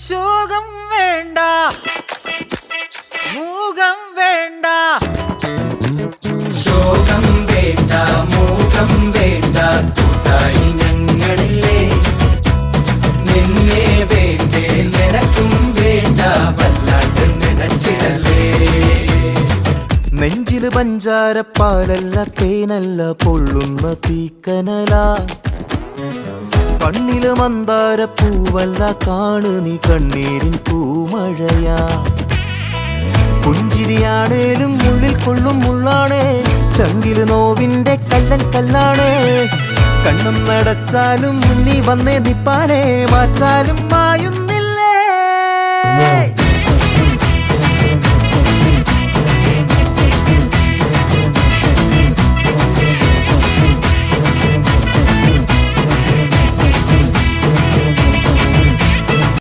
ശോകം വേണ്ട, മൂകം വേണ്ട. ശോകം വേണ്ട, മൂകം വേണ്ട, കൂട്ടായി ഞങ്ങളില്ലേ. നിന്നെ വേണ്ടേ, നിനക്കും വേണ്ട, വല്ലാണ്ട് നനച്ചിടല്ലേ. നെഞ്ചില് പഞ്ചാരപ്പാലല്ല, തേനല്ല, പൊള്ളുന്ന തീക്കനല. കണ്ണില് മന്ദാരപ്പൂവല്ല, കാണു നീ കണ്ണീരിൻ പൂമഴയാ. പുഞ്ചിരിയാണേലും ഉള്ളിൽ കൊള്ളും മുള്ളാണേ, ചങ്കില് നോവിന്റെ കല്ലൻ കല്ലാണേ. കണ്ണും നടച്ചാലും മുന്നിൽ വന്നേ നിപ്പാനേ, മാറ്റാലും മായുന്ന